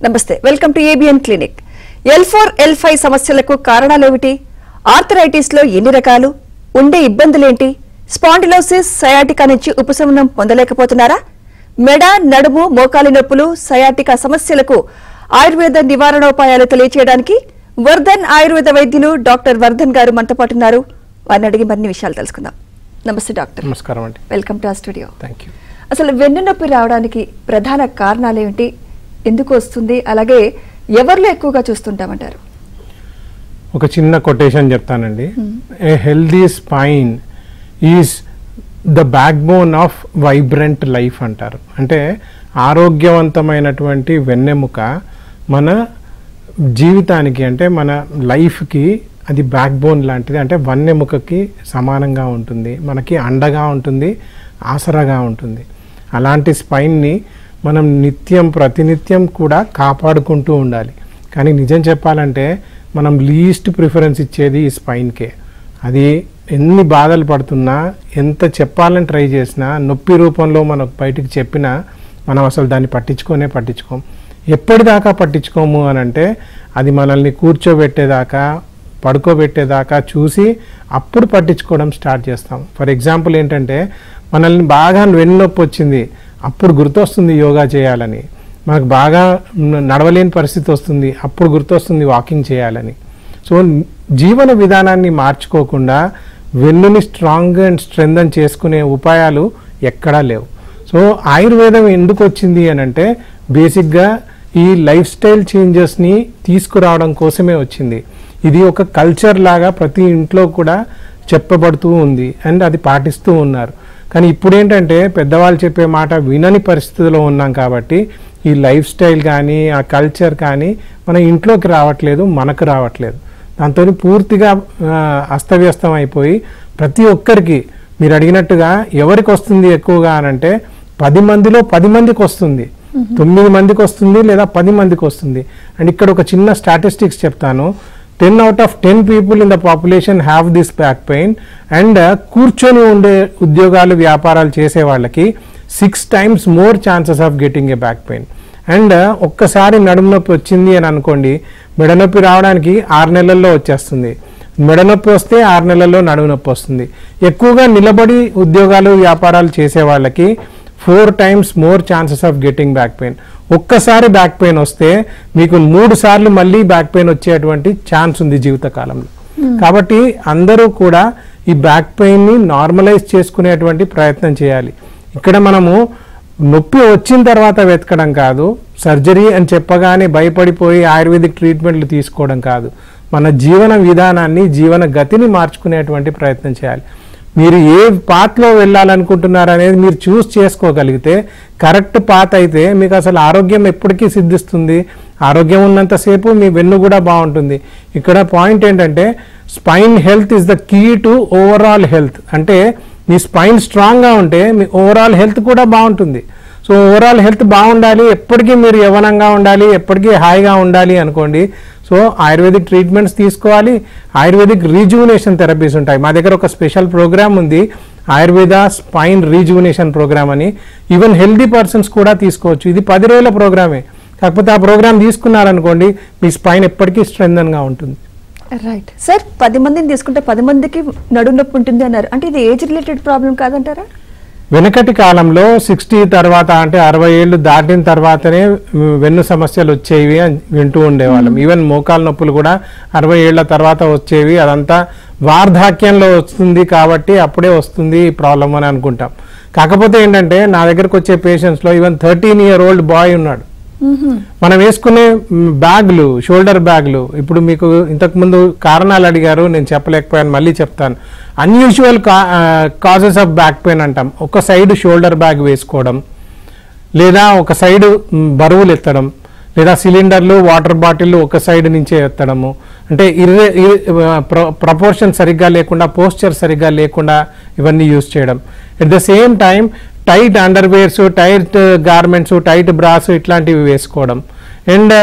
నమస్తే, welcome to ABN clinic. L4, L5 సమస్యలకు కారణాలేమిటి? Arthritis లో ఎన్ని రకాలు? ఉండే ఇబ్బందులేంటి? స్పాండిలోసిస్, సయాటికా నుంచి ఉపశమనం పొందలేకపోతున్నారా? మెడ, నడుము, మోకాలి నొప్పులు, సయాటికా సమస్యలకు ఆయుర్వేద నివారణోపాయాలు తెలియజేయడానికి వర్ధన్ ఆయుర్వేద వైద్యులు డాక్టర్ వర్ధన్ గారు మనతో పాటు ఉన్నారు. వారిని అడిగి మరిన్ని విషయాలు తెలుసుకుందాం. నమస్తే డాక్టర్. నమస్కారం అండి. వెల్కమ్ టు ఆ స్టూడియో. థాంక్యూ. అసలు వెన్ను నొప్పి రావడానికి ప్రధాన కారణాలేమిటి? ఎందుకు వస్తుంది? అలాగే ఎవరిలో ఎక్కువగా చూస్తుంటామంటారు? ఒక చిన్న కొటేషన్ చెప్తానండి. ఏ healthy spine is the back bone of vibrant life అంటారు. అంటే ఆరోగ్యవంతమైనటువంటి వెన్నెముక మన జీవితానికి, అంటే మన లైఫ్కి అది బ్యాక్ బోన్ లాంటిది. అంటే వెన్నెముకకి సమానంగా ఉంటుంది, మనకి అండగా ఉంటుంది, ఆసరాగా ఉంటుంది. అలాంటి స్పైన్ని మనం ప్రతినిత్యం కూడా కాపాడుకుంటూ ఉండాలి. కానీ నిజం చెప్పాలంటే మనం లీస్ట్ ప్రిఫరెన్స్ ఇచ్చేది ఈ స్పైన్కే. అది ఎన్ని బాధలు పడుతున్నా, ఎంత చెప్పాలని ట్రై చేసినా, నొప్పి రూపంలో మనకు బయటికి చెప్పినా మనం అసలు దాన్ని పట్టించుకోం. ఎప్పటిదాకా పట్టించుకోము అని అంటే అది మనల్ని కూర్చోబెట్టేదాకా, పడుకోబెట్టేదాకా చూసి అప్పుడు పట్టించుకోవడం స్టార్ట్ చేస్తాం. ఫర్ ఎగ్జాంపుల్ ఏంటంటే, మనల్ని బాగా వెన్నునొప్పి వచ్చింది, అప్పుడు గుర్తొస్తుంది యోగా చేయాలని. మనకు బాగా నడవలేని పరిస్థితి వస్తుంది, అప్పుడు గుర్తొస్తుంది వాకింగ్ చేయాలని. సో జీవన విధానాన్ని మార్చుకోకుండా వెన్నుని స్ట్రాంగ్ అండ్ స్ట్రెంథన్ చేసుకునే ఉపాయాలు ఎక్కడా లేవు. సో ఆయుర్వేదం ఎందుకు వచ్చింది అని అంటే బేసిక్గా ఈ లైఫ్ స్టైల్ చేంజెస్ని తీసుకురావడం కోసమే వచ్చింది. ఇది ఒక కల్చర్ లాగా ప్రతి ఇంట్లో కూడా చెప్పబడుతూ ఉంది అండ్ అది పాటిస్తూ ఉన్నారు. కానీ ఇప్పుడు ఏంటంటే పెద్దవాళ్ళు చెప్పే మాట వినని పరిస్థితిలో ఉన్నాం కాబట్టి ఈ లైఫ్ స్టైల్ కానీ ఆ కల్చర్ కానీ మన ఇంట్లోకి రావట్లేదు, మనకు రావట్లేదు. దాంతో పూర్తిగా అస్తవ్యస్తం అయిపోయి ప్రతి ఒక్కరికి మీరు అడిగినట్టుగా ఎవరికి వస్తుంది ఎక్కువగా అనంటే 10 మందిలో 10 మందికి వస్తుంది, 9 మందికి వస్తుంది లేదా 10 మందికి వస్తుంది. అండ్ ఇక్కడ ఒక చిన్న స్టాటిస్టిక్స్ చెప్తాను. 10 out of 10 people in the population have this back pain and కూర్చొని ఉండే ఉద్యోగాలు, వ్యాపారాలు చేసే వాళ్ళకి 6 times more chances of getting a back pain. And ఒక్కసారి నడుము నొప్పి వచ్చింది అని అనుకోండి, మెడనొప్పి రావడానికి 6 నెలల్లో వచ్చేస్తుంది. మెడనొప్పి వస్తే 6 నెలల్లో నడుము నొప్పి వస్తుంది. ఎక్కువగా నిలబడి ఉద్యోగాలు, వ్యాపారాలు చేసే వాళ్ళకి 4 times more chances of getting back pain. ఒక్కసారి బ్యాక్ పెయిన్ వస్తే మీకు 3 సార్లు మళ్ళీ బ్యాక్ పెయిన్ వచ్చేటువంటి ఛాన్స్ ఉంది జీవితకాలంలో. కాబట్టి అందరూ కూడా ఈ బ్యాక్ పెయిన్ని నార్మలైజ్ చేసుకునేటువంటి ప్రయత్నం చేయాలి. ఇక్కడ మనము నొప్పి వచ్చిన తర్వాత వెతకడం కాదు, సర్జరీ అని చెప్పగానే భయపడిపోయి ఆయుర్వేదిక్ ట్రీట్మెంట్లు తీసుకోవడం కాదు, మన జీవన విధానాన్ని, జీవన గతిని మార్చుకునేటువంటి ప్రయత్నం చేయాలి. మీరు ఏ పాత్లో వెళ్ళాలనుకుంటున్నారు అనేది మీరు చూస్ చేసుకోగలిగితే, కరెక్ట్ పాత్ అయితే మీకు అసలు ఆరోగ్యం ఎప్పటికీ సిద్ధిస్తుంది. ఆరోగ్యం ఉన్నంతసేపు మీ వెన్ను కూడా బాగుంటుంది. ఇక్కడ పాయింట్ ఏంటంటే spine health is the key to overall health. అంటే మీ స్పైన్ స్ట్రాంగ్గా ఉంటే మీ ఓవరాల్ హెల్త్ కూడా బాగుంటుంది. సో ఓవరాల్ హెల్త్ బాగుండాలి, ఎప్పటికీ మీరు యవ్వనంగా ఉండాలి, ఎప్పటికీ హాయిగా ఉండాలి అనుకోండి. సో ఆయుర్వేదిక్ ట్రీట్మెంట్స్ తీసుకోవాలి. ఆయుర్వేదిక్ రీజువినేషన్ థెరపీస్ ఉంటాయి. మా దగ్గర ఒక స్పెషల్ ప్రోగ్రామ్ ఉంది, ఆయుర్వేద స్పైన్ రీజువినేషన్ ప్రోగ్రామ్ అని. ఈవెన్ హెల్దీ పర్సన్స్ కూడా తీసుకోవచ్చు. ఇది 10 రోజుల ప్రోగ్రామే. కాకపోతే ఆ ప్రోగ్రామ్ తీసుకున్నారనుకోండి మీ స్పైన్ ఎప్పటికీ స్ట్రెంథన్గా ఉంటుంది. రైట్ సార్, 10 మందిని తీసుకుంటే 10 మందికి నడుము నొప్పి ఉంటుంది అన్నారు. అంటే ఇది ఏజ్ రిలేటెడ్ ప్రాబ్లం కాదంటారా? వెనకటి కాలంలో 60 తర్వాత, అంటే 60 ఏళ్ళు దాటిన తర్వాతనే వెన్ను సమస్యలు వచ్చేవి అని వింటూ ఉండేవాళ్ళం. ఈవెన్ మోకాలు నొప్పులు కూడా 60 ఏళ్ల తర్వాత వచ్చేవి. అదంతా వార్ధాక్యంలో వస్తుంది కాబట్టి అప్పుడే వస్తుంది ఈ ప్రాబ్లం అని అనుకుంటాం. కాకపోతే ఏంటంటే నా దగ్గరకు వచ్చే పేషెంట్స్లో ఈవెన్ 13-year-old బాయ్ ఉన్నాడు. మనం వేసుకునే బ్యాగ్లు, షోల్డర్ బ్యాగ్లు, ఇప్పుడు మీకు ఇంతకుముందు కారణాలు అడిగారు, నేను చెప్పలేకపోయాను, మళ్ళీ చెప్తాను. Unusual causes of back pain అంటాం. ఒక సైడ్ షోల్డర్ బ్యాగ్ వేసుకోవడం, లేదా ఒక సైడ్ బరువులు ఎత్తడం, లేదా సిలిండర్లు, వాటర్ బాటిల్ ఒక సైడ్ నుంచే ఎత్తడము, అంటే ప్రపోర్షన్ సరిగ్గా లేకుండా, పోస్చర్ సరిగ్గా లేకుండా ఇవన్నీ యూజ్ చేయడం. At the same time tight underwears, tight garments, tight brass ఇట్లాంటివి వేసుకోవడం, అండ్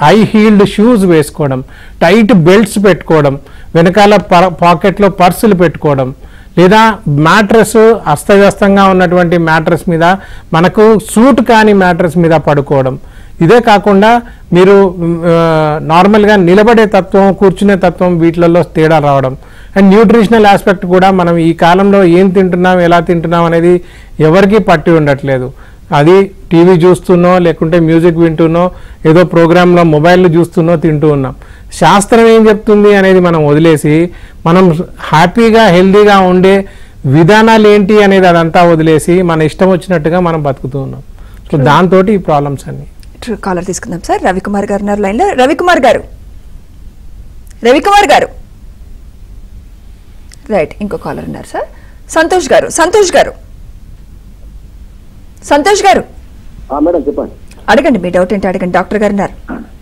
హై హీల్డ్ షూస్ వేసుకోవడం, టైట్ బెల్ట్స్ పెట్టుకోవడం, వెనకాల పాకెట్లో పర్సులు పెట్టుకోవడం, లేదా మ్యాట్రెస్ అస్తవ్యస్తంగా ఉన్నటువంటి మ్యాట్రెస్ మీద, మనకు సూట్ కాని మ్యాట్రెస్ మీద పడుకోవడం, ఇదే కాకుండా మీరు నార్మల్గా నిలబడే తత్వం, కూర్చునే తత్వం, వీటిలలో తేడా రావడం. అండ్ న్యూట్రిషనల్ ఆస్పెక్ట్ కూడా మనం ఈ కాలంలో ఏం తింటున్నాం, ఎలా తింటున్నాం అనేది ఎవరికీ పట్టి ఉండట్లేదు. అది టీవీ చూస్తున్నో లేకుంటే మ్యూజిక్ వింటున్నో ఏదో ప్రోగ్రాంలో మొబైల్ చూస్తున్నో తింటూ ఉన్నాం. శాస్త్రం ఏం చెప్తుంది అనేది మనం వదిలేసి మనం హ్యాపీగా హెల్దీగా ఉండే విధానాలు ఏంటి అనేది అదంతా వదిలేసి మన ఇష్టం వచ్చినట్టుగా మనం బతుకుతూ ఉన్నాం. సో దాంతో ఈ ప్రాబ్లమ్స్ అన్ని. కాలర్ తీసుకుందాం సార్. రవికుమార్ గారు ఉన్నారు లైన్లో. రవికుమార్ గారు రైట్. ఇంకో కాలర్ ఉన్నారు సార్. సంతోష్ గారు మేడం చెప్పండి. అడగండి, మీ డౌట్ ఏంటి అడగండి. డాక్టర్ గారు ఉన్నారు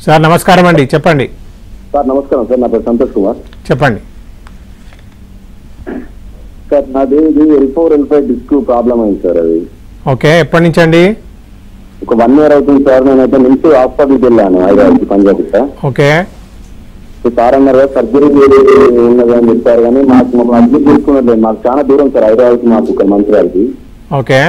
సార్. నమస్కారం అండి, చెప్పండి. సార్ నమస్కారం సార్, నా పేరు సంతోష్ కుమార్. చెప్పండి సార్. నాది L4 L5 డిస్క్ ప్రాబ్లం అయింది సార్. అది ఓకే. ఎప్పటి నుంచి అండి? ఒక 1 year అవుతుంది సార్. నేనైతే నుంచి హాస్పిటల్కి వెళ్ళాను Hyderabad Punjab sir. Okay. Sir అన్నారు సర్జరీ ఉన్నది అని చెప్పారు, కానీ మమ్మల్ని అడ్మిట్ చేసుకున్నట్లేదు. మాకు చాలా దూరం సార్ హైదరాబాద్కి, మాకు ఇక్కడ మంచిర్యాలకి. ఓకే.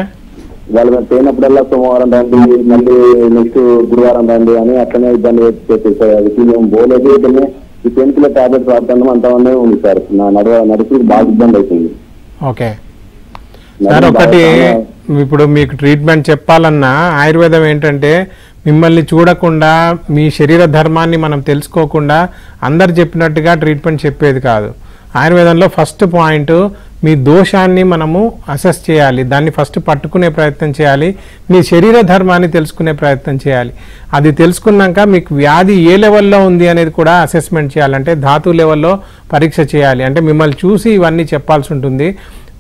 వాళ్ళు మేము పోయినప్పుడల్లా సోమవారం రండి, మళ్ళీ నెక్స్ట్ గురువారం రండి అని అట్లనే ఇబ్బంది చేసేసారు. అది మేము పోలేదు. ఇక్కడనే ఈ పెయిన్ కిల్లర్ టాబ్లెట్స్ వాడతాం అంతమంది ఉంది సార్. నా నడిపి బాగా ఇబ్బంది అవుతుంది. Okay sir. ఒకటి, ఇప్పుడు మీకు ట్రీట్మెంట్ చెప్పాలన్నా ఆయుర్వేదం ఏంటంటే మిమ్మల్ని చూడకుండా, మీ శరీర ధర్మాన్ని మనం తెలుసుకోకుండా అందరు చెప్పినట్టుగా ట్రీట్మెంట్ చెప్పేది కాదు. ఆయుర్వేదంలో ఫస్ట్ పాయింట్ మీ దోషాన్ని మనము అసెస్ చేయాలి, దాన్ని ఫస్ట్ పట్టుకునే ప్రయత్నం చేయాలి, మీ శరీర ధర్మాన్ని తెలుసుకునే ప్రయత్నం చేయాలి. అది తెలుసుకున్నాక మీకు వ్యాధి ఏ లెవెల్లో ఉంది అనేది కూడా అసెస్మెంట్ చేయాలి. అంటే ధాతు లెవెల్లో పరీక్ష చేయాలి. అంటే మిమ్మల్ని చూసి ఇవన్నీ చెప్పాల్సి ఉంటుంది.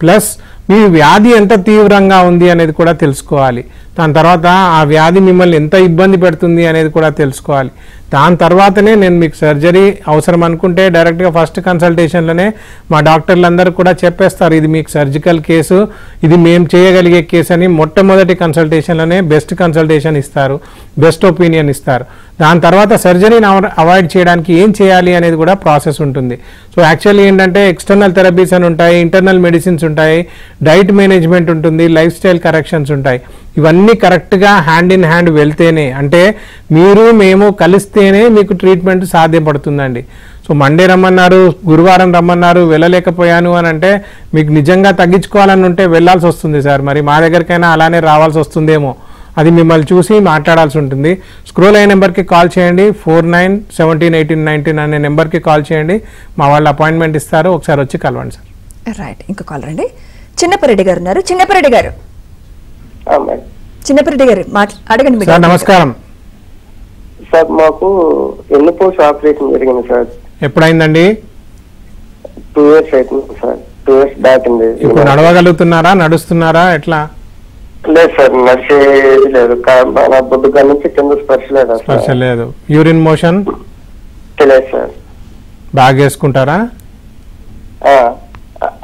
ప్లస్ మీ వ్యాధి ఎంత తీవ్రంగా ఉంది అనేది కూడా తెలుసుకోవాలి. దాని తర్వాత ఆ వ్యాధి మిమ్మల్ని ఎంత ఇబ్బంది పెడుతుంది అనేది కూడా తెలుసుకోవాలి. దాని తర్వాతనే నేను మీకు సర్జరీ అవసరం అనుకుంటే డైరెక్ట్గా ఫస్ట్ కన్సల్టేషన్లోనే మా డాక్టర్లందరూ కూడా చెప్పేస్తారు, ఇది మీకు సర్జికల్ కేసు, ఇది మేము చేయగలిగే కేసు అని. మొట్టమొదటి కన్సల్టేషన్లోనే బెస్ట్ కన్సల్టేషన్ ఇస్తారు, బెస్ట్ ఒపీనియన్ ఇస్తారు. దాని తర్వాత సర్జరీని అవాయిడ్ చేయడానికి ఏం చేయాలి అనేది కూడా ప్రాసెస్ ఉంటుంది. సో యాక్చువల్లీ ఏంటంటే ఎక్స్టర్నల్ థెరపీస్ అని ఉంటాయి, ఇంటర్నల్ మెడిసిన్స్ ఉంటాయి, డైట్ మేనేజ్మెంట్ ఉంటుంది, లైఫ్ స్టైల్ కరెక్షన్స్ ఉంటాయి. ఇవన్నీ కరెక్ట్గా హ్యాండ్ ఇన్ హ్యాండ్ వెళ్తేనే, అంటే మీరు మేము కలిస్తేనే మీకు ట్రీట్మెంట్ సాధ్యపడుతుందండి. సో మండే రమ్మన్నారు, గురువారం రమ్మన్నారు, వెళ్ళలేకపోయాను అని అంటే మీకు నిజంగా తగ్గించుకోవాలని ఉంటే వెళ్ళాల్సి వస్తుంది సార్. మరి మా దగ్గరికైనా అలానే రావాల్సి వస్తుందేమో, అది మిమ్మల్ని చూసి మాట్లాడాల్సి ఉంటుంది. స్క్రోల్ అయ్యే నెంబర్కి కాల్ చేయండి, 49171819 అనే నెంబర్కి కాల్ చేయండి. మా వాళ్ళు అపాయింట్మెంట్ ఇస్తారు, ఒకసారి వచ్చి కలవండి సార్. రైట్. ఇంకో కాలర్ అండి. చిన్నపరెడ్డి గారు ఉన్నారు. చిన్నపరెడ్డి గారు అడగండి సార్. నమస్కారం సార్. మాకు ఎన్నుపోసి ఆపరేషన్ జరిగింది సార్. ఎప్పుడైందండి? 2 years అవుతుంది సార్. 2 years దాటింది. ఇప్పుడు నడవగలుగుతున్నారా, నడుస్తున్నారా, ఎట్లా? లేదు సార్, నడిచేది లేదు. బొద్దుగా నుంచి కింద స్పర్శ లేదు. యూరిన్ మోషన్ తెలియదు సార్. బాగా వేసుకుంటారా?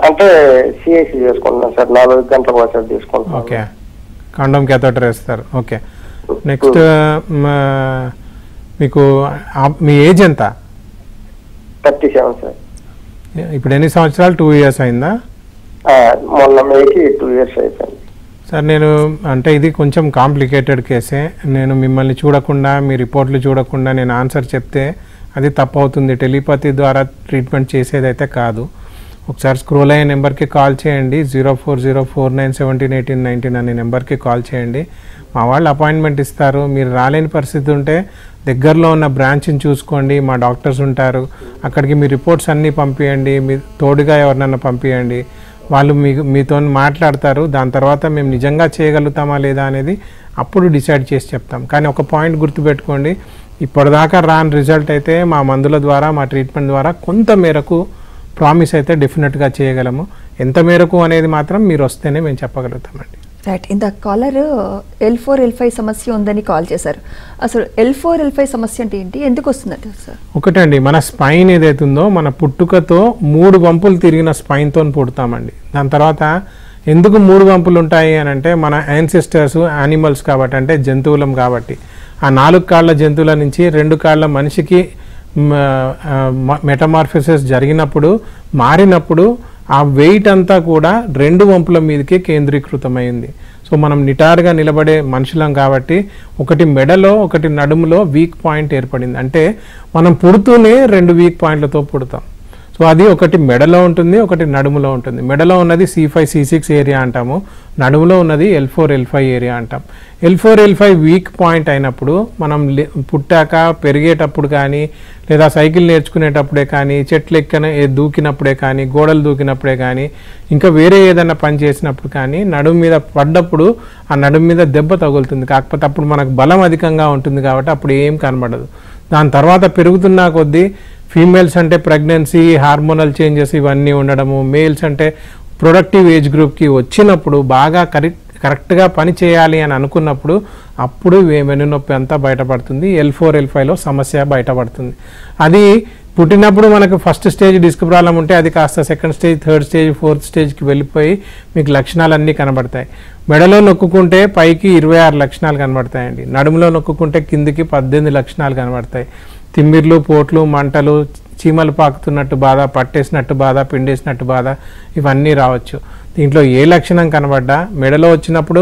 అంటే సిఐసి చేసుకుంటున్నాం సార్. 4 గంటల పాటు తీసుకుంటాం. ఓకే. కండోమ్ క్యాథెటర్ వేస్తారు. ఓకే. నెక్స్ట్ మీకు మీ ఏజ్ ఎంత? 37 సార్. ఇప్పుడు ఎన్ని సంవత్సరాలు? 2 years అయిందా? మొన్న మేకి 2 years అయిపోయింది సార్. నేను అంటే ఇది కొంచెం కాంప్లికేటెడ్ కేసే. నేను మిమ్మల్ని చూడకుండా, మీ రిపోర్ట్లు చూడకుండా నేను ఆన్సర్ చెప్తే అది తప్పు అవుతుంది. టెలిపతి ద్వారా ట్రీట్మెంట్ చేసేదైతే కాదు. ఒకసారి స్క్రోల్ అయ్యే నెంబర్కి కాల్ చేయండి, 0404971819 అనే నెంబర్కి కాల్ చేయండి. మా వాళ్ళు అపాయింట్మెంట్ ఇస్తారు. మీరు రాలేని పరిస్థితి ఉంటే దగ్గరలో ఉన్న బ్రాంచ్ని చూసుకోండి, మా డాక్టర్స్ ఉంటారు, అక్కడికి మీ రిపోర్ట్స్ అన్నీ పంపించండి, మీ తోడుగా ఎవరినన్నా పంపించండి, వాళ్ళు మీతో మాట్లాడతారు. దాని తర్వాత మేము నిజంగా చేయగలుగుతామా లేదా అనేది అప్పుడు డిసైడ్ చేసి చెప్తాం. కానీ ఒక పాయింట్ గుర్తుపెట్టుకోండి, ఇప్పటిదాకా రాని రిజల్ట్ అయితే మా మందుల ద్వారా, మా ట్రీట్మెంట్ ద్వారా కొంత మేరకు ప్రామిస్ అయితే డెఫినెట్గా చేయగలము. ఎంత మేరకు అనేది మాత్రం మీరు వస్తేనే మేము చెప్పగలుగుతామండి. రైట్. ఇంత కాలర్ L4 L5 సమస్య ఉందని కాల్ చేశారు. అసలు L4 L5 సమస్య అంటే ఏంటి, ఎందుకు వస్తుందంటే సార్? ఒకటండి, మన స్పైన్ ఏదైతుందో మన పుట్టుకతో 3 వంపులు తిరిగిన స్పైన్తో పుడతామండి. దాని తర్వాత ఎందుకు 3 వంపులు ఉంటాయి అని అంటే మన యాన్సిస్టర్స్ యానిమల్స్ కాబట్టి, అంటే జంతువులం కాబట్టి, ఆ 4 కాళ్ళ జంతువుల నుంచి 2 కాళ్ళ మనిషికి మెటమార్ఫిసిస్ జరిగినప్పుడు, మారినప్పుడు ఆ వెయిట్ అంతా కూడా 2 వంపుల మీదకి కేంద్రీకృతమైంది. సో మనం నిటారుగా నిలబడే మనుషులం కాబట్టి ఒకటి మెడలో ఒకటి నడుములో వీక్ పాయింట్ ఏర్పడింది. అంటే మనం పుడుతూనే 2 వీక్ పాయింట్లతో పుడతాం. సో అది ఒకటి మెడలో ఉంటుంది, ఒకటి నడుములో ఉంటుంది. మెడలో ఉన్నది C5 C6 ఏరియా అంటాము, నడుములో ఉన్నది L4 L5 ఏరియా అంటాం. L4 L5 వీక్ పాయింట్ అయినప్పుడు మనం పుట్టాక పెరిగేటప్పుడు కానీ, లేదా సైకిల్ నేర్చుకునేటప్పుడే కానీ, చెట్లు దూకినప్పుడే కానీ, గోడలు దూకినప్పుడే కానీ, ఇంకా వేరే ఏదైనా పని చేసినప్పుడు కానీ నడుము మీద పడ్డప్పుడు ఆ నడుము మీద దెబ్బ తగులుతుంది. కాకపోతే అప్పుడు మనకు బలం అధికంగా ఉంటుంది కాబట్టి అప్పుడు ఏం కనబడదు. దాని తర్వాత పెరుగుతున్న కొద్దీ ఫీమేల్స్ అంటే ప్రెగ్నెన్సీ, హార్మోనల్ చేంజెస్ ఇవన్నీ ఉండడము, మేల్స్ అంటే ప్రొడక్టివ్ ఏజ్ గ్రూప్కి వచ్చినప్పుడు బాగా కరెక్ట్గా పని చేయాలి అని అనుకున్నప్పుడు అప్పుడు వెన్నునొప్పి అంతా బయటపడుతుంది. L4 L5లో సమస్య బయటపడుతుంది. అది పుట్టినప్పుడు మనకు ఫస్ట్ స్టేజ్ డిస్క్ ప్రాబ్లం ఉంటే అది కాస్త second stage, third stage, fourth స్టేజ్కి వెళ్ళిపోయి మీకు లక్షణాలన్నీ కనబడతాయి. మెడలో నొక్కుంటే పైకి 26 లక్షణాలు కనబడతాయండి, నడుములో నొక్కుంటే కిందికి 18 లక్షణాలు కనబడతాయి. తిమ్మిర్లు, పోట్లు, మంటలు, చీమలు పాకుతున్నట్టు బాధ, పట్టేసినట్టు బాధ, పిండేసినట్టు బాధ ఇవన్నీ రావచ్చు. దీంట్లో ఏ లక్షణం కనబడ్డా మెడలో వచ్చినప్పుడు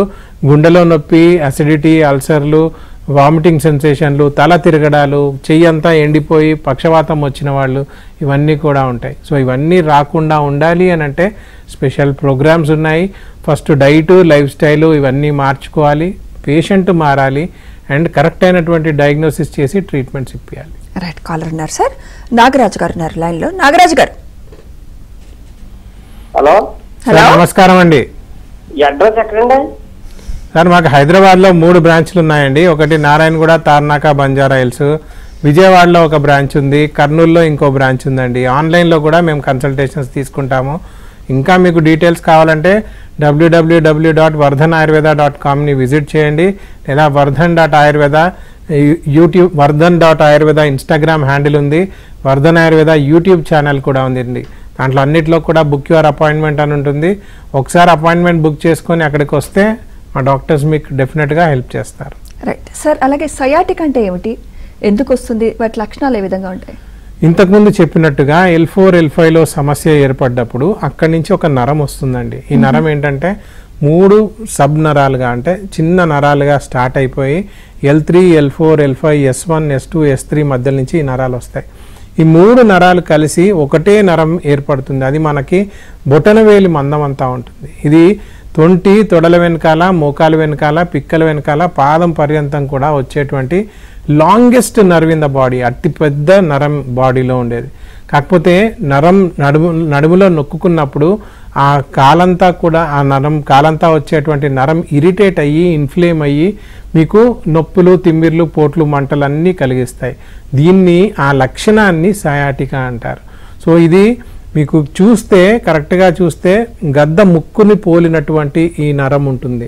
గుండెలో నొప్పి, అసిడిటీ, అల్సర్లు, వామిటింగ్ సెన్సేషన్లు, తల తిరగడాలు, చెయ్యి అంతా ఎండిపోయి పక్షవాతం వచ్చిన వాళ్ళు ఇవన్నీ కూడా ఉంటాయి. సో ఇవన్నీ రాకుండా ఉండాలి అని అంటే స్పెషల్ ప్రోగ్రామ్స్ ఉన్నాయి. ఫస్ట్ డైటు, లైఫ్ స్టైలు ఇవన్నీ మార్చుకోవాలి, పేషెంట్ మారాలి అండ్ కరెక్ట్ అయినటువంటి డయాగ్నోసిస్ చేసి ట్రీట్మెంట్స్ ఇప్పించాలి. రైట్, కాలర్ ఉన్నారు సార్. నాగరాజు గారు ఉన్నారు లైన్లో. నాగరాజు గారు. హలో హలో, నమస్కారం అండి. అడ్రస్ ఎక్కడండి? సార్ మాకు హైదరాబాద్లో 3 బ్రాంచ్లు ఉన్నాయండి. ఒకటి నారాయణగూడ, తార్నాక, బంజారా హిల్స్. విజయవాడలో ఒక బ్రాంచ్ ఉంది, కర్నూలులో ఇంకో బ్రాంచ్ ఉందండి. ఆన్లైన్లో కూడా మేము కన్సల్టేషన్స్ తీసుకుంటాము. ఇంకా మీకు డీటెయిల్స్ కావాలంటే www.vardhanayurveda.comని విజిట్ చేయండి, లేదా vardhan.ayurveda YouTube, vardhan.ayurveda Instagram handle ఉంది, వర్ధన్ ఆయుర్వేద యూట్యూబ్ ఛానల్ కూడా ఉందండి. దాంట్లో అన్నింటిలో కూడా బుక్ యువర్ అపాయింట్మెంట్ అని ఉంటుంది. ఒకసారి అపాయింట్మెంట్ బుక్ చేసుకొని అక్కడికి వస్తే మా డాక్టర్స్ మీకు డెఫినెట్గా హెల్ప్ చేస్తారు. రైట్ సార్, అలాగే సయాటిక్ అంటే ఏమిటి, ఎందుకు వస్తుంది, వాటి లక్షణాలు ఏ విధంగా ఉంటాయి? ఇంతకుముందు చెప్పినట్టుగా L4 L5లో సమస్య ఏర్పడ్డప్పుడు అక్కడి నుంచి ఒక నరం వస్తుందండి. ఈ నరం ఏంటంటే 3 సబ్ నరాలుగా, అంటే చిన్న నరాలుగా స్టార్ట్ అయిపోయి L3 L4 L5 S1 S2 S3 మధ్య నుంచి ఈ నరాలు వస్తాయి. ఈ 3 నరాలు కలిసి ఒకటే నరం ఏర్పడుతుంది. అది మనకి బొటనవేలి మందం అంతా ఉంటుంది. ఇది తొడల వెనకాల, మోకాల వెనకాల, పిక్కల వెనకాల, పాదం పర్యంతం కూడా వచ్చేటువంటి longest nerve in the body, అతి పెద్ద నరం బాడీలో ఉండేది. కాకపోతే నడుములో నొక్కున్నప్పుడు ఆ కాలంతా కూడా, ఆ కాలంతా వచ్చేటువంటి నరం ఇరిటేట్ అయ్యి, ఇన్ఫ్లేమ్ అయ్యి మీకు నొప్పులు, తిమ్మిర్లు, పోట్లు, మంటలు అన్నీ కలిగిస్తాయి. దీన్ని, ఆ లక్షణాన్ని సయాటికా అంటారు. సో ఇది మీకు చూస్తే, కరెక్ట్గా చూస్తే గద్ద ముక్కుని పోలినటువంటి ఈ నరం ఉంటుంది.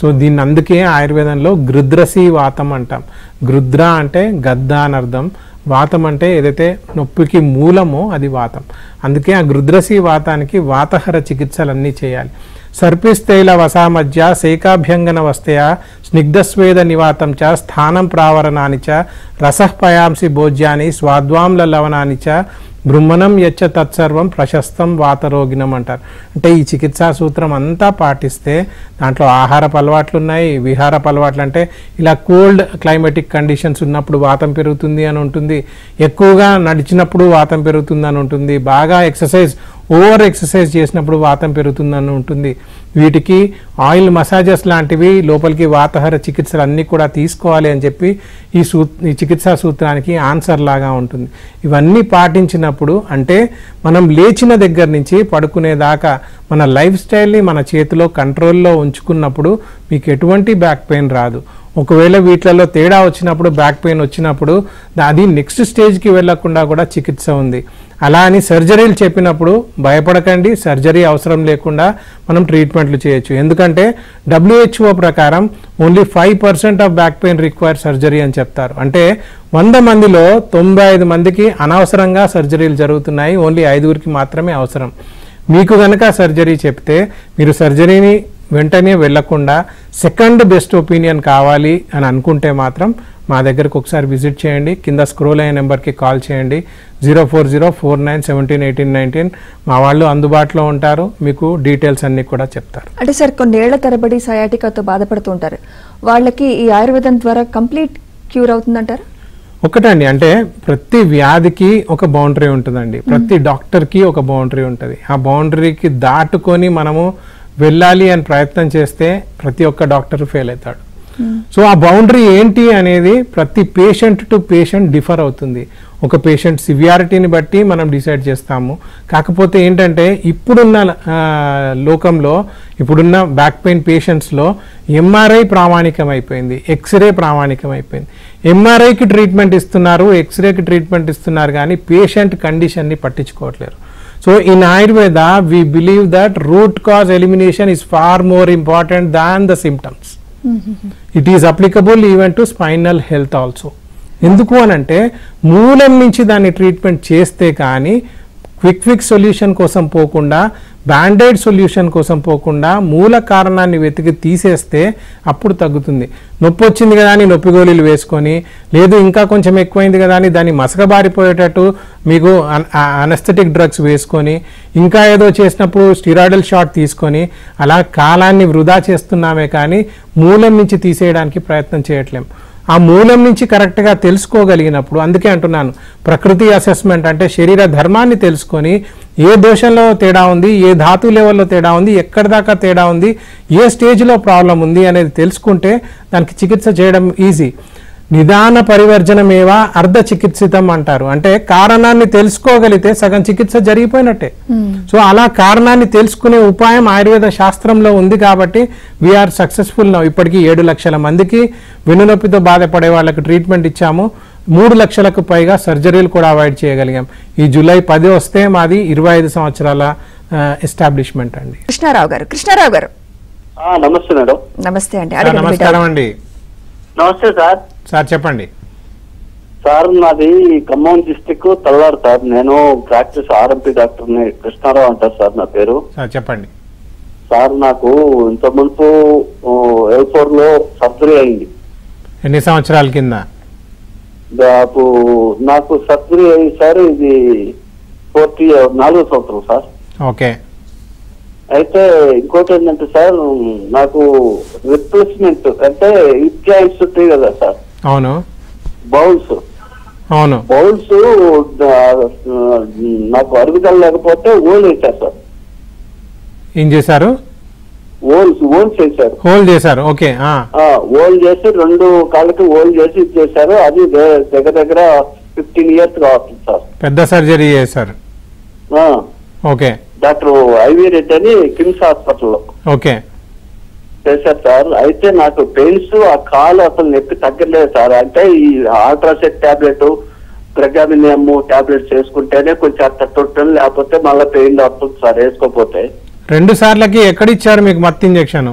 సో దీన్ని అందుకే ఆయుర్వేదంలో గృద్రసి వాతం అంటాం. గృద్ర అంటే గద్ద అని అర్థం, వాతం అంటే ఏదైతే నొప్పికి మూలమో అది వాతం. అందుకే ఆ గృద్రసి వాతానికి వాతహర చికిత్సలన్నీ చేయాలి. సర్పిస్తైల వసామధ్య శైకాభ్యంగన వస్తయ స్నిగ్ధస్వేద నివాతం చ స్థానం ప్రావరణాని చ రసః పయాంసి భోజ్యాని స్వాద్వాంల లవణాని చ బ్రహ్మణం యచ్చ తత్సర్వం ప్రశస్తం వాతరోగిణం అంటారు. అంటే ఈ చికిత్సా సూత్రం అంతా పాటిస్తే దాంట్లో ఆహారపు అలవాట్లు ఉన్నాయి, విహారపు అలవాట్లు అంటే ఇలా కోల్డ్ క్లైమేటిక్ కండిషన్స్ ఉన్నప్పుడు వాతం పెరుగుతుంది అని ఉంటుంది, ఎక్కువగా నడిచినప్పుడు వాతం పెరుగుతుంది అని ఉంటుంది, బాగా ఓవర్ ఎక్సర్సైజ్ చేసినప్పుడు వాతం పెరుగుతుందని ఉంటుంది. వీటికి ఆయిల్ మసాజెస్ లాంటివి, లోపలికి వాతహర చికిత్సలు అన్నీ కూడా తీసుకోవాలి అని చెప్పి ఈ చికిత్సా సూత్రానికి ఆన్సర్ లాగా ఉంటుంది. ఇవన్నీ పాటించినప్పుడు, అంటే మనం లేచిన దగ్గర నుంచి పడుకునేదాకా మన లైఫ్ స్టైల్ని మన చేతిలో కంట్రోల్లో ఉంచుకున్నప్పుడు మీకు ఎటువంటి బ్యాక్ పెయిన్ రాదు. ఒకవేళ వీటిలలో తేడా వచ్చినప్పుడు, బ్యాక్ పెయిన్ వచ్చినప్పుడు అది నెక్స్ట్ స్టేజ్కి వెళ్లకుండా కూడా చికిత్స ఉంది. అలా అని సర్జరీలు చెప్పినప్పుడు భయపడకండి, సర్జరీ అవసరం లేకుండా మనం ట్రీట్మెంట్లు చేయొచ్చు. ఎందుకంటే WHO ప్రకారం only 5% of back pain require surgery అని చెప్తారు. అంటే 100 మందిలో 95 మందికి అనవసరంగా సర్జరీలు జరుగుతున్నాయి, ఓన్లీ 5గురికి మాత్రమే అవసరం. మీకు కనుక సర్జరీ చెప్తే మీరు సర్జరీని వెంటనే వెళ్లకుండా సెకండ్ బెస్ట్ ఒపీనియన్ కావాలి అని అనుకుంటే మాత్రం మా దగ్గరకు ఒకసారి విజిట్ చేయండి. కింద స్క్రోల్ అయ్యే నెంబర్కి కాల్ చేయండి. 04049171819. మా వాళ్ళు అందుబాటులో ఉంటారు, మీకు డీటెయిల్స్ అన్నీ కూడా చెప్తారు. అంటే సార్ కొన్నేళ్ల తరబడి సయాటికాతో బాధపడుతూ ఉంటారు, వాళ్ళకి ఈ ఆయుర్వేదం ద్వారా కంప్లీట్ క్యూర్ అవుతుందంటారు? ఒకటండి, అంటే ప్రతి వ్యాధికి ఒక బౌండరీ ఉంటుందండి, ప్రతి డాక్టర్కి ఒక బౌండరీ ఉంటుంది. ఆ బౌండరీకి దాటుకొని మనము వెళ్ళాలి అని ప్రయత్నం చేస్తే ప్రతి ఒక్క డాక్టర్ ఫెయిల్ అవుతాడు. సో ఆ బౌండరీ ఏంటి అనేది ప్రతి పేషెంట్ టు పేషెంట్ డిఫర్ అవుతుంది. ఒక పేషెంట్ సివియారిటీని బట్టి మనం డిసైడ్ చేస్తాము. కాకపోతే ఏంటంటే ఇప్పుడున్న లోకంలో, ఇప్పుడున్న బ్యాక్ పెయిన్ పేషెంట్స్లో ఎంఆర్ఐ ప్రామాణికం అయిపోయింది, ఎక్స్రే ప్రామాణికం అయిపోయింది. ఎంఆర్ఐకి ట్రీట్మెంట్ ఇస్తున్నారు, ఎక్స్రేకి ట్రీట్మెంట్ ఇస్తున్నారు, కానీ patient కండిషన్ని పట్టించుకోవట్లేరు. So in Ayurveda, we believe that root cause elimination is far more important than the symptoms. It is applicable even to spinal health also. ఎందుకు అనంటే మూలం నుంచి దాన్ని ట్రీట్మెంట్ చేస్తే కానీ క్విక్ సొల్యూషన్ కోసం పోకుండా, బ్యాండేడ్ సొల్యూషన్ కోసం పోకుండా మూల కారణాన్ని వెతికి తీసేస్తే అప్పుడు తగ్గుతుంది. నొప్పి వచ్చింది కదా అని నొప్పి గోళీలు వేసుకొని, లేదు ఇంకా కొంచెం ఎక్కువైంది కదా అని దాన్ని మసకబారిపోయేటట్టు మీకు అనస్థెటిక్ డ్రగ్స్ వేసుకొని, ఇంకా ఏదో చేసినప్పుడు స్టిరాయిడల్ షాట్ తీసుకొని అలా కాలాన్ని వృధా చేస్తున్నామే కానీ మూలం నుంచి తీసేయడానికి ప్రయత్నం చేయట్లేం. ఆ మూలం నుంచి కరెక్ట్గా తెలుసుకోగలిగినప్పుడు, అందుకే అంటున్నాను ప్రకృతి అసెస్మెంట్ అంటే శరీర ధర్మాన్ని తెలుసుకొని ఏ దోషంలో తేడా ఉంది, ఏ ధాతు లెవెల్లో తేడా ఉంది, ఎక్కడి దాకా తేడా ఉంది, ఏ స్టేజ్లో ప్రాబ్లం ఉంది అనేది తెలుసుకుంటే దానికి చికిత్స చేయడం ఈజీ. నిదాన పరివర్జనమేవా అర్ధ చికిత్సితం అంటారు. అంటే కారణాన్ని తెలుసుకోగలిగితే సగం చికిత్స జరిగిపోయినట్టే. సో అలా కారణాన్ని తెలుసుకునే ఉపాయం ఆయుర్వేద శాస్త్రంలో ఉంది కాబట్టి వీఆర్ సక్సెస్ఫుల్ నౌ. ఇప్పటికీ 7 లక్షల మందికి వెన్నునొప్పితో బాధపడే వాళ్ళకి ట్రీట్మెంట్ ఇచ్చాము. 3 లక్షలకు పైగా సర్జరీలు కూడా అవాయిడ్ చేయగలిగాం. ఈ జూలై 10 వస్తే మాది 25 సంవత్సరాల ఎస్టాబ్లిష్మెంట్ అండి. కృష్ణారావు గారు నమస్తే మేడం. నమస్తే అండి. నమస్కారం అండి. నమస్తే సార్. సార్ చెప్పండి. సార్ నాది ఖమ్మం డిస్టిక్ తల్లారు సార్. నేను ప్రాక్టీస్ ఆర్ఎంపీ డాక్టర్ని, కృష్ణారావు అంటారు సార్ నా పేరు. చెప్పండి సార్. నాకు ఇంత మునుపు L4 లో సర్జరీ అయింది. ఎన్ని సంవత్సరాల కింద? నాకు సర్జరీ అయింది సార్, ఇది 4వ సంవత్సరం సార్. ఓకే. అయితే ఇంకోటి ఏంటంటే సార్, నాకు రిప్లేస్మెంట్ అంటే హిప్ జాయింట్స్ ఉంటాయి కదా సార్. అవును. బౌల్స్ నాకు అరుగుదల లేకపోతే ఓల్ వేశారు సార్. ఏం చేశారు? హోల్ చేశారు. ఓకే. ఓల్ చేసి 2 కాళ్ళకి ఓల్ చేసి ఇచ్చేసారు. అది దగ్గర 15 years కావచ్చు సార్. పెద్ద సర్జరీ చేశారు. ఓకే. డాక్టర్ ఐవి రెడ్డి అని కిమ్స్ హాస్పిటల్లో ఓకే చేశారు సార్. అయితే నాకు పెయిన్స్, ఆ కాలు అసలు నొప్పి తగ్గలేదు సార్. అంటే ఈ ఆల్ట్రాసెట్ టాబ్లెట్, ప్రెగామినియం టాబ్లెట్స్ వేసుకుంటేనే కొంచెం తట్టుంటుంది, లేకపోతే మళ్ళీ పెయిన్ వస్తుంది సార్ వేసుకోపోతే. 2 సార్లకి ఎక్కడిచ్చారు మీకు మత్తు ఇంజెక్షన్?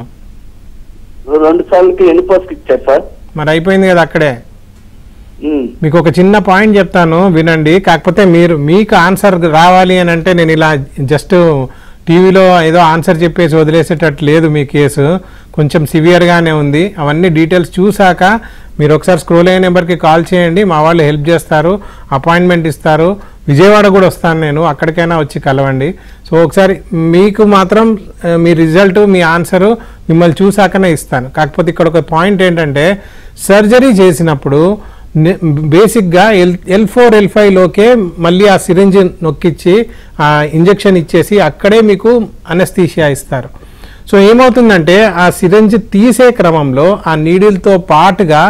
2 సార్లకి ఎనిపోస్కి ఇచ్చారు సార్. మరి అయిపోయింది కదా అక్కడే. మీకు ఒక చిన్న పాయింట్ చెప్తాను వినండి. కాకపోతే మీకు ఆన్సర్ రావాలి అని అంటే నేను ఇలా జస్ట్ టీవీలో ఏదో ఆన్సర్ చెప్పేసి వదిలేసేటట్టు లేదు. మీ కేసు కొంచెం సివియర్గానే ఉంది. అవన్నీ డీటెయిల్స్ చూసాక మీరు ఒకసారి స్క్రోల్ అయ్యే నెంబర్కి కాల్ చేయండి, మా వాళ్ళు హెల్ప్ చేస్తారు, అపాయింట్మెంట్ ఇస్తారు. విజయవాడ కూడా వస్తాను నేను, అక్కడికైనా వచ్చి కలవండి. సో ఒకసారి మీకు మాత్రం మీ రిజల్ట్, మీ ఆన్సరు మిమ్మల్ని చూసాకనే ఇస్తాను. కాకపోతే ఇక్కడ ఒక పాయింట్ ఏంటంటే సర్జరీ చేసినప్పుడు బేసిక్గా L4 L5లోకే మళ్ళీ ఆ సిరింజ్ నొక్కిచ్చి ఆ ఇంజెక్షన్ ఇచ్చేసి అక్కడే మీకు అనస్థీషియా ఇస్తారు. సో ఏమవుతుందంటే ఆ సిరింజ్ తీసే క్రమంలో ఆ నీడిల్తో పాటుగా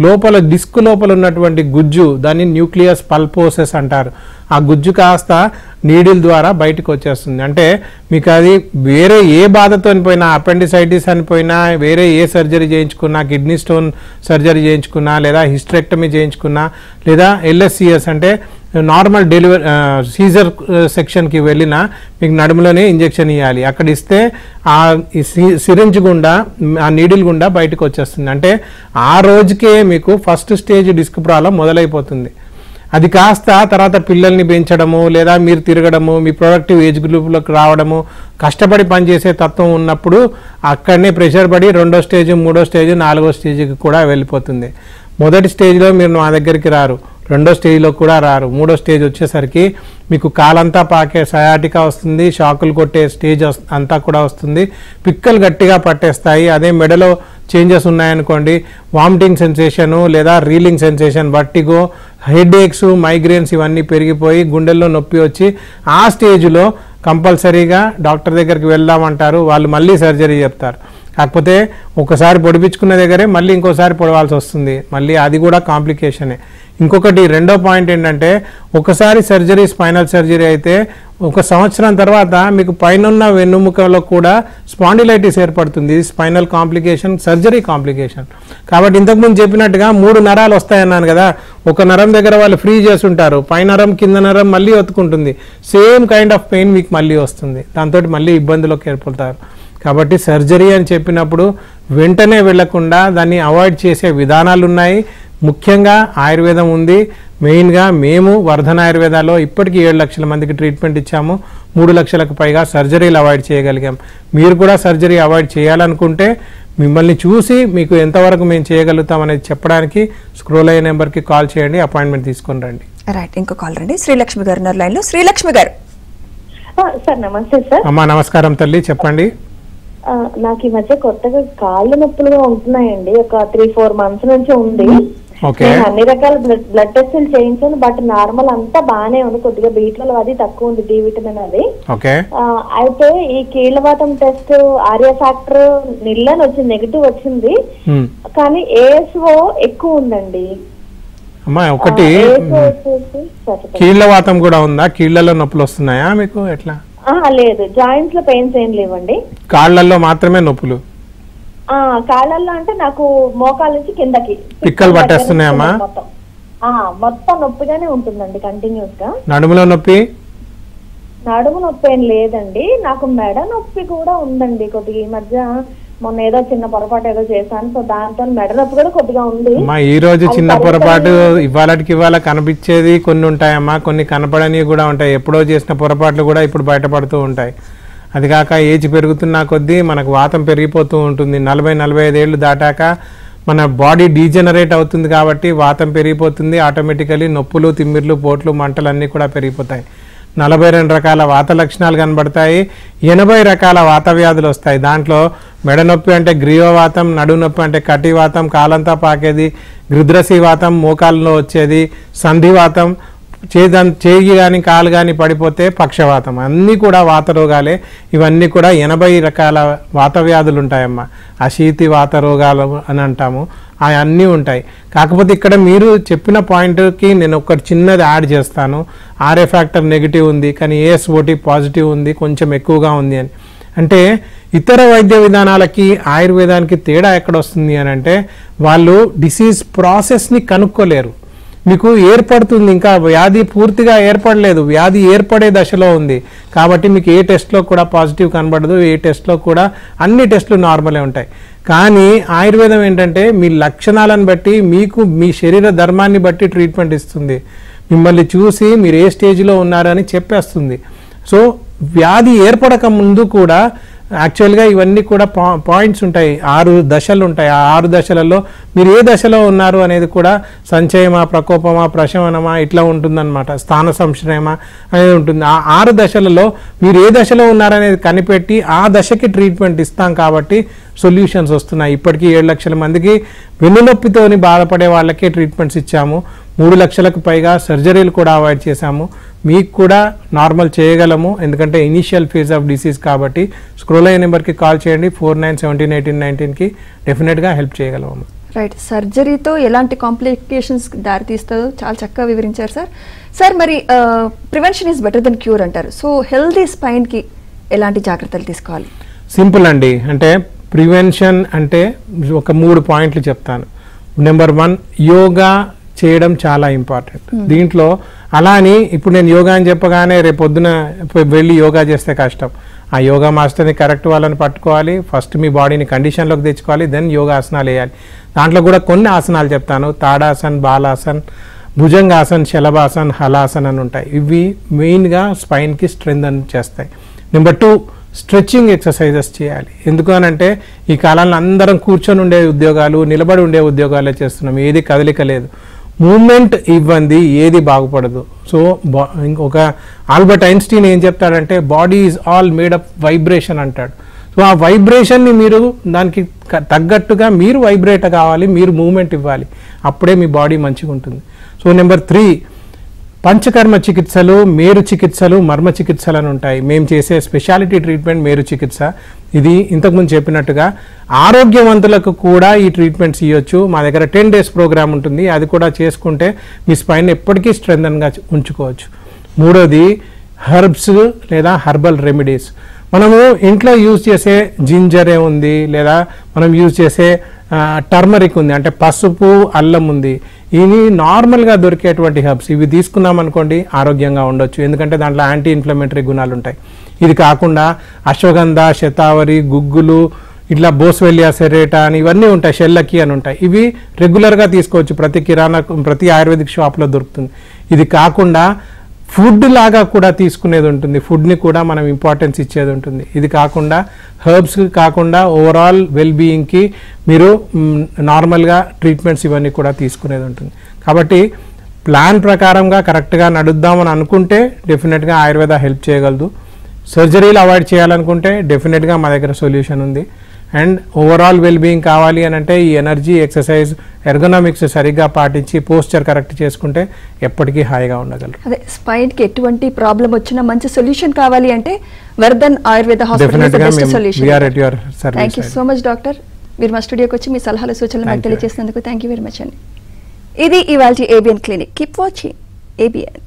లోపల డిస్క్ లోపల ఉన్నటువంటి గుజ్జు, దాన్ని న్యూక్లియస్ పల్పోసెస్ అంటారు, ఆ గుజ్జు కాస్త నీడిల్ ద్వారా బయటకు వచ్చేస్తుంది. అంటే మీకు అది వేరే ఏ బాధతో పోయినా, అపెండిసైటిస్ అనిపోయినా, వేరే ఏ సర్జరీ చేయించుకున్నా, కిడ్నీ స్టోన్ సర్జరీ చేయించుకున్నా, లేదా హిస్టరెక్టమీ చేయించుకున్నా, లేదా LSCS అంటే నార్మల్ డెలివరీ సీజర్ సెక్షన్కి వెళ్ళినా మీకు నడుములోనే ఇంజెక్షన్ ఇవ్వాలి. అక్కడ ఇస్తే ఆ సిరింజ్ గుండా, ఆ నీడిల్ గుండా బయటకు వచ్చేస్తుంది. అంటే ఆ రోజుకే మీకు ఫస్ట్ స్టేజ్ డిస్క్ ప్రాబ్లం మొదలైపోతుంది. అది కాస్త తర్వాత పిల్లల్ని పెంచడము, లేదా మీరు తిరగడము, మీ ప్రొడక్టివ్ ఏజ్ గ్రూప్లోకి రావడము, కష్టపడి పనిచేసే తత్వం ఉన్నప్పుడు అక్కడనే ప్రెషర్ పడి 2వ స్టేజ్, 3వ స్టేజ్, 4వ స్టేజ్కి కూడా వెళ్ళిపోతుంది. మొదటి స్టేజ్లో మీరు మా దగ్గరికి రారు, రెండో స్టేజ్లో కూడా రారు, మూడో స్టేజ్ వచ్చేసరికి మీకు కాలంతా పాకే సయాటికా వస్తుంది, షాకులు కొట్టే స్టేజ్ అంతా కూడా వస్తుంది, పిక్కలు గట్టిగా పట్టేస్తాయి. అదే మెడలో చేంజెస్ ఉన్నాయనుకోండి, వామిటింగ్ సెన్సేషను లేదా reeling sensation, vertigo, headaches, migraines ఇవన్నీ పెరిగిపోయి గుండెల్లో నొప్పి వచ్చి ఆ స్టేజ్లో కంపల్సరీగా డాక్టర్ దగ్గరికి వెళ్దామంటారు. వాళ్ళు మళ్ళీ సర్జరీ చెప్తారు. కాకపోతే ఒకసారి పొడిపించుకున్న దగ్గరే మళ్ళీ ఇంకోసారి పొడవాల్సి వస్తుంది, మళ్ళీ అది కూడా కాంప్లికేషనే. ఇంకొకటి రెండో పాయింట్ ఏంటంటే, ఒకసారి సర్జరీ స్పైనల్ సర్జరీ అయితే 1 సంవత్సరం తర్వాత మీకు పైన వెన్నుముకలో కూడా స్పాండిలైటిస్ ఏర్పడుతుంది. ఇది స్పైనల్ కాంప్లికేషన్, సర్జరీ కాంప్లికేషన్. కాబట్టి ఇంతకుముందు చెప్పినట్టుగా 3 నరాలు వస్తాయన్నాను కదా, ఒక నరం దగ్గర వాళ్ళు ఫ్రీ చేస్తుంటారు, పై నరం కింద నరం మళ్ళీ ఒత్తుకుంటుంది, సేమ్ కైండ్ ఆఫ్ పెయిన్ మీకు మళ్ళీ వస్తుంది, దాంతో మళ్ళీ ఇబ్బందులోకి ఏర్పడతారు. కాబట్టి సర్జరీ అని చెప్పినప్పుడు వెంటనే వెళ్లకుండా దాన్ని అవాయిడ్ చేసే విధానాలు ఉన్నాయి. ముఖ్యంగా ఆయుర్వేదం ఉంది. మెయిన్గా మేము వర్ధన ఆయుర్వేదాలో ఇప్పటికీ 7 లక్షల మందికి ట్రీట్మెంట్ ఇచ్చాము, 3 లక్షలకు పైగా సర్జరీలు అవాయిడ్ చేయగలిగాం. మీరు కూడా సర్జరీ అవాయిడ్ చేయాలనుకుంటే మిమ్మల్ని చూసి మీకు ఎంతవరకు మేము చేయగలుగుతాం అనేది చెప్పడానికి స్క్రోల్ అయ్యే నెంబర్కి కాల్ చేయండి, అపాయింట్మెంట్ తీసుకొని రండి. రైట్, ఇంకో కాల్ రండి. శ్రీలక్ష్మి గారు ఉన్నారు లైన్లో. శ్రీలక్ష్మి గారు. సార్ నమస్తే సార్. అమ్మా నమస్కారం తల్లి, చెప్పండి. నాకు ఈ మధ్య కొత్తగా కాళ్ళు నొప్పులుగా ఉంటున్నాయండి, ఒక 3-4 మంత్స్ నుంచి ఉంది. నేను అన్ని రకాల బ్లడ్ టెస్టులు చేయించాను, బట్ నార్మల్ అంతా బానే ఉంది, కొద్దిగా బీట్లలో అది తక్కువ ఉంది, డి విటమిన్ అది. అయితే ఈ కీళ్ళవాతం టెస్ట్ ఆర్యా ఫ్యాక్టర్ నిల్లని వచ్చింది, నెగిటివ్ వచ్చింది, కానీ ఏఎస్ఓ ఎక్కువ ఉందండి. అమ్మా ఒకటి కీళ్ళవాతం కూడా ఉందా? కీళ్ళలో నొప్పులు వస్తున్నాయా మీకు? ఎట్లా? లేదు, జాయింట్స్ లో పెయిన్స్ ఏం లేవండి, కాళ్ళల్లో మాత్రమే నొప్పులు. కాళ్ళల్లో అంటే నాకు మోకాల నుంచి కిందకి పిక్కలు పట్టేస్తున్నాయమ్మా? మొత్తం నొప్పిగానే ఉంటుందండి కంటిన్యూస్ గా. నడుములో నొప్పి? నడుము నొప్పి ఏం లేదండి, నాకు మెడ నొప్పి కూడా ఉందండి కొద్దిగా. ఈ మధ్య మొన్న ఏదో చిన్న పొరపాటు ఏదో చేశాను, సో దాంతో మెడ నొప్పి కూడా కొద్దిగా ఉంది. ఈ రోజు చిన్న పొరపాటు ఇవాళకి ఇవాళ కనిపించేది కొన్ని ఉంటాయమ్మా, కొన్ని కనపడనివి కూడా ఉంటాయి. ఎప్పుడో చేసిన పొరపాట్లు కూడా ఇప్పుడు బయటపడుతూ ఉంటాయి. అది కాక ఏజ్ పెరుగుతున్న కొద్దీ మనకు వాతం పెరిగిపోతూ ఉంటుంది. 40-45 ఏళ్ళు దాటాక మన బాడీ డీజనరేట్ అవుతుంది కాబట్టి వాతం పెరిగిపోతుంది, ఆటోమేటికలీ నొప్పులు, తిమ్మిర్లు, పోట్లు, మంటలు అన్నీ కూడా పెరిగిపోతాయి. 42 రకాల వాత లక్షణాలు కనబడతాయి, 80 రకాల వాత వ్యాధులు వస్తాయి. దాంట్లో మెడ నొప్పి అంటే గ్రీవవాతం, నడు నొప్పి అంటే కటివాతం, కాలంతా పాకేది గృద్రసి వాతం, మోకాల్లో వచ్చేది సంధివాతం, చేయి కానీ కాలు కానీ పడిపోతే పక్షవాతం, అన్నీ కూడా వాత రోగాలే. ఇవన్నీ కూడా 80 రకాల వాత వ్యాధులు ఉంటాయమ్మా. అశీతి వాత రోగాలు అని అంటాము, అవన్నీ ఉంటాయి. కాకపోతే ఇక్కడ మీరు చెప్పిన పాయింట్కి నేను ఒకటి చిన్నది యాడ్ చేస్తాను. ఆర్ఏ ఫ్యాక్టర్ నెగిటివ్ ఉంది, కానీ ఏఎస్ఓటి పాజిటివ్ ఉంది, కొంచెం ఎక్కువగా ఉంది అని. అంటే ఇతర వైద్య విధానాలకి ఆయుర్వేదానికి తేడా ఎక్కడొస్తుంది అని అంటే, వాళ్ళు డిసీజ్ ప్రాసెస్ని కనుక్కోలేరు. మీకు ఏర్పడుతుంది, ఇంకా వ్యాధి పూర్తిగా ఏర్పడలేదు, వ్యాధి ఏర్పడే దశలో ఉంది కాబట్టి మీకు ఏ టెస్ట్లో కూడా పాజిటివ్ కనబడదు, ఏ టెస్ట్లో కూడా అన్ని టెస్టులు నార్మలే ఉంటాయి. కానీ ఆయుర్వేదం ఏంటంటే మీ లక్షణాలను బట్టి, మీకు మీ శరీర ధర్మాన్ని బట్టి ట్రీట్మెంట్ ఇస్తుంది. మిమ్మల్ని చూసి మీరు ఏ స్టేజ్లో ఉన్నారని చెప్పేస్తుంది. సో వ్యాధి ఏర్పడక ముందు కూడా యాక్చువల్గా ఇవన్నీ కూడా పాయింట్స్ ఉంటాయి, 6 దశలు ఉంటాయి. ఆ 6 దశలలో మీరు ఏ దశలో ఉన్నారు అనేది కూడా సంచయమా, ప్రకోపమా, ప్రశమనమా ఇట్లా ఉంటుందన్నమాట. స్థాన సంశ్రయమా అనేది ఉంటుంది. ఆ 6 దశలలో మీరు ఏ దశలో ఉన్నారనేది కనిపెట్టి ఆ దశకి ట్రీట్మెంట్ ఇస్తాం కాబట్టి సొల్యూషన్స్ వస్తున్నాయి. ఇప్పటికీ 7 లక్షల మందికి వెన్నునొప్పితోని బాధపడే వాళ్ళకే ట్రీట్మెంట్స్ ఇచ్చాము, 3 లక్షలకు పైగా సర్జరీలు కూడా అవాయిడ్ చేశాము. మీకు కూడా నార్మల్ చేయగలము, ఎందుకంటే ఇనిషియల్ ఫేజ్ ఆఫ్ డిసీజ్ కాబట్టి. స్క్రోల్ అయ్యే నెంబర్కి కాల్ చేయండి, 49171819కి డెఫినెట్గా హెల్ప్ చేయగలము. రైట్, సర్జరీతో ఎలాంటి కాంప్లికేషన్స్ దారితీస్తుందో చాలా చక్కగా వివరించారు సార్. సార్ మరి prevention is better than cure అంటారు. సో హెల్దీ స్పైన్కి ఎలాంటి జాగ్రత్తలు తీసుకోవాలి? సింపుల్ అండి. అంటే ప్రివెన్షన్ అంటే ఒక 3 పాయింట్లు చెప్తాను. నెంబర్ 1, యోగా చేయడం చాలా ఇంపార్టెంట్. దీంట్లో అలా అని ఇప్పుడు నేను యోగా అని చెప్పగానే రేపు పొద్దున వెళ్ళి యోగా చేస్తే కష్టం. ఆ యోగా మాస్టర్ని కరెక్ట్ వాళ్ళని పట్టుకోవాలి, ఫస్ట్ మీ బాడీని కండిషన్లోకి తెచ్చుకోవాలి, దెన్ యోగా ఆసనాలు వేయాలి. దాంట్లో కూడా కొన్ని ఆసనాలు చెప్తాను. తాడాసన్, బాలాసన్, భుజంగాసన్, శలభాసన్, హలాసన్ అని ఉంటాయి. ఇవి మెయిన్గా స్పైన్కి స్ట్రెంగ్తన్ చేస్తాయి. నెంబర్ 2, స్ట్రెచ్చింగ్ ఎక్సర్సైజెస్ చేయాలి. ఎందుకు అనంటే ఈ కాలంలో అందరం కూర్చొని ఉండే ఉద్యోగాలు, నిలబడి ఉండే ఉద్యోగాలే చేస్తున్నాం, ఏది కదలిక లేదు. మూమెంట్ ఇవ్వండి, ఏది బాగుపడదు. సో ఒక ఆల్బర్ట్ ఐన్స్టీన్ ఏం చెప్తాడంటే body is all made up vibration అంటాడు. సో ఆ వైబ్రేషన్ని మీరు దానికి తగ్గట్టుగా మీరు వైబ్రేట్ కావాలి, మీరు మూమెంట్ ఇవ్వాలి, అప్పుడే మీ బాడీ మంచిగా ఉంటుంది. సో నెంబర్ 3, పంచకర్మ చికిత్సలు, మేరు చికిత్సలు, మర్మ చికిత్సలు అని ఉంటాయి. మేము చేసే స్పెషాలిటీ ట్రీట్మెంట్ మేరు చికిత్స. ఇది ఇంతకుముందు చెప్పినట్టుగా ఆరోగ్యవంతులకు కూడా ఈ ట్రీట్మెంట్స్ ఇవ్వచ్చు. మా దగ్గర 10 days ప్రోగ్రామ్ ఉంటుంది, అది కూడా చేసుకుంటే మీ స్పైన్ ఎప్పటికీ స్ట్రెంథన్గా ఉంచుకోవచ్చు. 3వది హెర్బ్స్ లేదా హెర్బల్ రెమెడీస్. మనము ఇంట్లో యూజ్ చేసే జింజరే ఉంది, లేదా మనం యూజ్ చేసే టర్మరిక్ ఉంది, అంటే పసుపు, అల్లం ఉంది. ఇవి నార్మల్గా దొరికేటువంటి హెర్బ్స్. ఇవి తీసుకున్నాం అనుకోండి ఆరోగ్యంగా ఉండొచ్చు, ఎందుకంటే దాంట్లో యాంటీ ఇన్ఫ్లమేటరీ గుణాలు ఉంటాయి. ఇది కాకుండా అశ్వగంధ, శతావరి, గుగ్గులు, ఇట్లా బోస్వెలియా సెరేటా అని ఇవన్నీ ఉంటాయి, షెల్లకి అని ఉంటాయి. ఇవి రెగ్యులర్గా తీసుకోవచ్చు, ప్రతి ఆయుర్వేదిక్ షాప్లో దొరుకుతుంది. ఇది కాకుండా ఫుడ్ లాగా కూడా తీసుకునేది ఉంటుంది, ఫుడ్ని కూడా మనం ఇంపార్టెన్స్ ఇచ్చేది ఉంటుంది. ఇది కాకుండా హెర్బ్స్ కాకుండా ఓవరాల్ వెల్ బీయింగ్కి మీరు నార్మల్గా ట్రీట్మెంట్స్ ఇవన్నీ కూడా తీసుకునేది ఉంటుంది. కాబట్టి ప్లాన్ ప్రకారంగా కరెక్ట్గా నడుద్దామని అనుకుంటే డెఫినెట్గా ఆయుర్వేద హెల్ప్ చేయగలదు. సర్జరీలు అవాయిడ్ చేయాలనుకుంటే డెఫినెట్గా మా దగ్గర సొల్యూషన్ ఉంది. అండ్ ఓవరాల్ వెల్ బీయింగ్ కావాలి అని అంటే ఈ ఎనర్జీ, ఎక్సర్సైజ్, ఎర్గనామిక్స్ సరిగ్గా పాటించి పోస్చర్ కరెక్ట్ చేసుకుంటే ఎప్పటికీ హాయిగా ఉండగలరు. అదే స్పైన్కి ఎటువంటి ప్రాబ్లం వచ్చినా మంచి సొల్యూషన్ కావాలి అంటే Vardhan Ayurveda hospital is the best solution. We are at your service. Thank you so much doctor. మీరు మా స్టూడియోకి వచ్చి మీ సలహాలు సూచనలు మాకు తెలియజేసినందుకు థాంక్యూ వెరీ మచ్ అండి. ఇది ఇవాల్టి ABN clinic. Keep watching ABN.